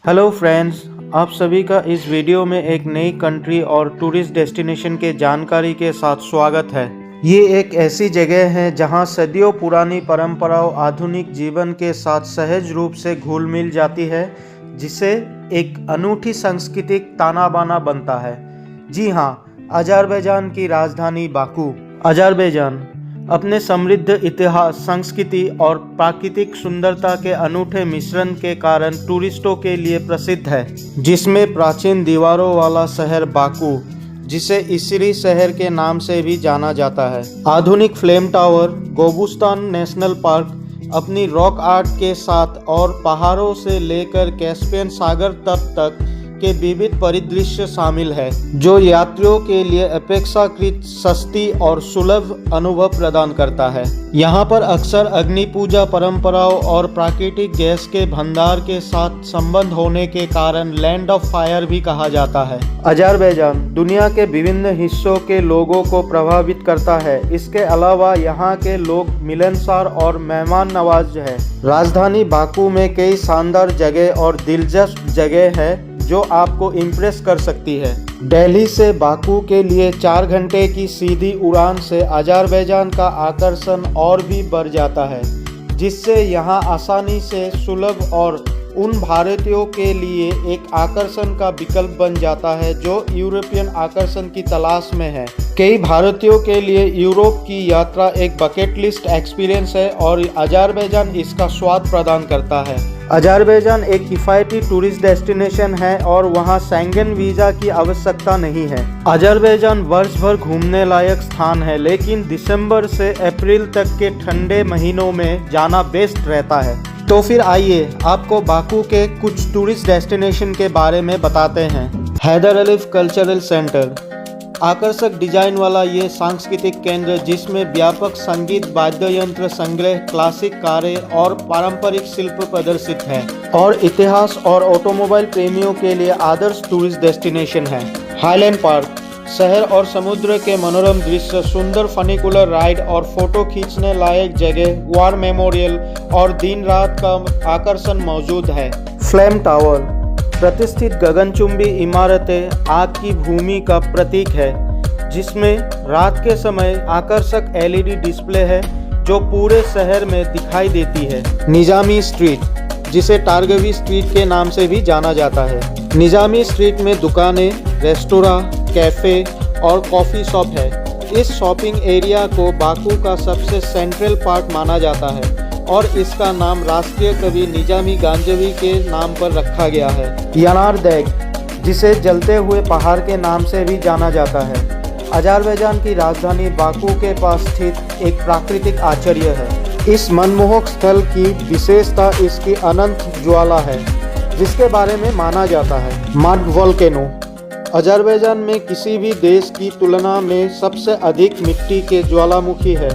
Hello friends, आप सभी का इस वीडियो में एक नई कंट्री और टूरिस्ट डेस्टिनेशन के जानकारी के साथ स्वागत है। ये एक ऐसी जगह है जहां सदियों पुरानी परंपराओं आधुनिक जीवन के साथ सहज रूप से घुल मिल जाती है, जिसे एक अनूठी सांस्कृतिक ताना बाना बनता है। जी हाँ, अज़रबैजान की राजधानी बाकू। अज़रबैजान अपने समृद्ध इतिहास, संस्कृति और प्राकृतिक सुंदरता के अनूठे मिश्रण के कारण टूरिस्टों के लिए प्रसिद्ध है, जिसमें प्राचीन दीवारों वाला शहर बाकू, जिसे इसिरी शहर के नाम से भी जाना जाता है, आधुनिक फ्लेम टावर, गोबुस्तान नेशनल पार्क अपनी रॉक आर्ट के साथ और पहाड़ों से लेकर कैस्पियन सागर तट तक के विविध परिदृश्य शामिल है, जो यात्रियों के लिए अपेक्षाकृत सस्ती और सुलभ अनुभव प्रदान करता है। यहाँ पर अक्सर अग्नि पूजा परंपराओं और प्राकृतिक गैस के भंडार के साथ संबंध होने के कारण लैंड ऑफ फायर भी कहा जाता है। अज़रबैजान दुनिया के विभिन्न हिस्सों के लोगों को प्रभावित करता है। इसके अलावा यहाँ के लोग मिलनसार और मेहमान नवाज है। राजधानी बाकू में कई शानदार जगह और दिलचस्प जगह है जो आपको इम्प्रेस कर सकती है। दिल्ली से बाकू के लिए 4 घंटे की सीधी उड़ान से अज़रबैजान का आकर्षण और भी बढ़ जाता है, जिससे यहाँ आसानी से सुलभ और उन भारतीयों के लिए एक आकर्षण का विकल्प बन जाता है जो यूरोपियन आकर्षण की तलाश में है। कई भारतीयों के लिए यूरोप की यात्रा एक बकेट लिस्ट एक्सपीरियंस है और अज़रबैजान इसका स्वाद प्रदान करता है। अज़रबैजान एक किफ़ायती टूरिस्ट डेस्टिनेशन है और वहाँ शेंगन वीज़ा की आवश्यकता नहीं है। अज़रबैजान वर्ष भर घूमने लायक स्थान है, लेकिन दिसंबर से अप्रैल तक के ठंडे महीनों में जाना बेस्ट रहता है। तो फिर आइए आपको बाकू के कुछ टूरिस्ट डेस्टिनेशन के बारे में बताते हैं। हैदर अलीफ कल्चरल सेंटर, आकर्षक डिजाइन वाला ये सांस्कृतिक केंद्र जिसमें व्यापक संगीत, वाद्य यंत्र संग्रह, क्लासिक कारें और पारंपरिक शिल्प प्रदर्शित है और इतिहास और ऑटोमोबाइल प्रेमियों के लिए आदर्श टूरिस्ट डेस्टिनेशन है। हाईलैंड पार्क, शहर और समुद्र के मनोरम दृश्य, सुंदर फनिकुलर राइड और फोटो खींचने लायक जगह, वार मेमोरियल और दिन रात का आकर्षण मौजूद है। फ्लेम टावर, प्रतिष्ठित गगनचुंबी इमारतें आग की भूमि का प्रतीक है, जिसमें रात के समय आकर्षक एलईडी डिस्प्ले है जो पूरे शहर में दिखाई देती है। निजामी स्ट्रीट, जिसे टारगवी स्ट्रीट के नाम से भी जाना जाता है। निजामी स्ट्रीट में दुकानें, रेस्टोरें, कैफ़े और कॉफ़ी शॉप है। इस शॉपिंग एरिया को बाकू का सबसे सेंट्रल पार्ट माना जाता है और इसका नाम राष्ट्रीय कवि निजामी गांजवी के नाम पर रखा गया है। यानारदेग, जिसे जलते हुए पहाड़ के नाम से भी जाना जाता है, अज़रबैजान की राजधानी बाकू के पास स्थित एक प्राकृतिक आश्चर्य है। इस मनमोहक स्थल की विशेषता इसकी अनंत ज्वाला है, जिसके बारे में माना जाता है। मड वोल्केनो, अज़रबैजान में किसी भी देश की तुलना में सबसे अधिक मिट्टी के ज्वालामुखी है,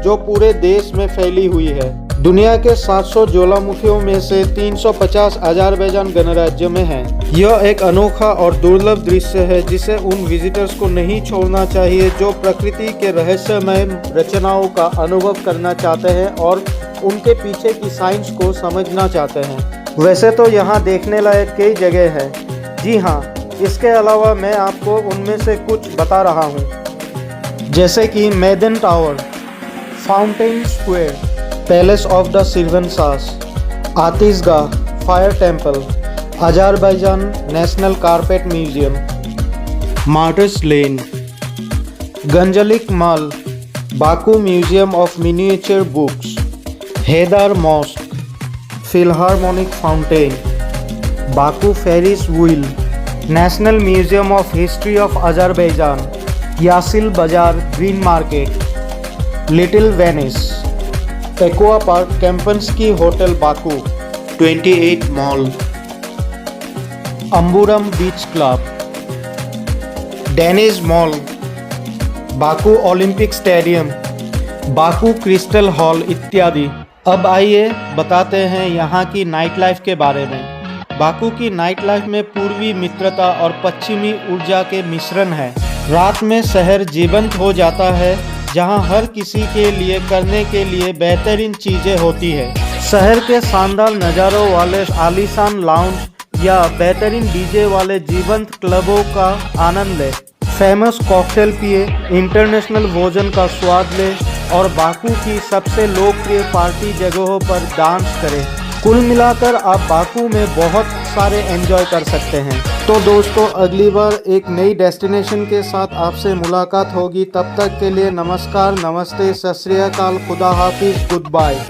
जो पूरे देश में फैली हुई है। दुनिया के 700 ज्वालामुखियों में से 350 अज़रबैजान गणराज्य में हैं। यह एक अनोखा और दुर्लभ दृश्य है जिसे उन विजिटर्स को नहीं छोड़ना चाहिए जो प्रकृति के रहस्यमय रचनाओं का अनुभव करना चाहते हैं और उनके पीछे की साइंस को समझना चाहते हैं। वैसे तो यहाँ देखने लायक कई जगह है। जी हाँ, इसके अलावा मैं आपको उनमें से कुछ बता रहा हूँ, जैसे कि Maiden Tower, Fountain Square, Palace of the Shirvanshah, Ateshgah, Fire Temple, Azerbaijan National Carpet Museum, Martyrs Lane, Ganjlik Mall, Baku Museum of Miniature Books, Heydar Mosque, Philharmonic Fountain, Baku Ferris Wheel, National Museum of History of Azerbaijan, Yashil Bazaar Green Market, Little Venice, Aqua Park, Kempinski Hotel Baku, 28 Mall, Amburan Beach Club, Deniz Mall, Baku Olympic Stadium, Baku Crystal Hall इत्यादि। अब आइए बताते हैं यहाँ की night life के बारे में। बाकू की नाइट लाइफ में पूर्वी मित्रता और पश्चिमी ऊर्जा के मिश्रण है। रात में शहर जीवंत हो जाता है, जहां हर किसी के लिए करने के लिए बेहतरीन चीजें होती है। शहर के शानदार नज़ारों वाले आलीशान लाउंज, या बेहतरीन डीजे वाले जीवंत क्लबों का आनंद लें, फेमस कॉकटेल पिए, इंटरनेशनल भोजन का स्वाद लें और बाकू की सबसे लोकप्रिय पार्टी जगहों पर डांस करें। कुल मिलाकर आप बाकू में बहुत सारे एंजॉय कर सकते हैं। तो दोस्तों, अगली बार एक नई डेस्टिनेशन के साथ आपसे मुलाकात होगी। तब तक के लिए नमस्कार, नमस्ते, सत श्री अकाल, खुदा हाफिज, गुड बाय।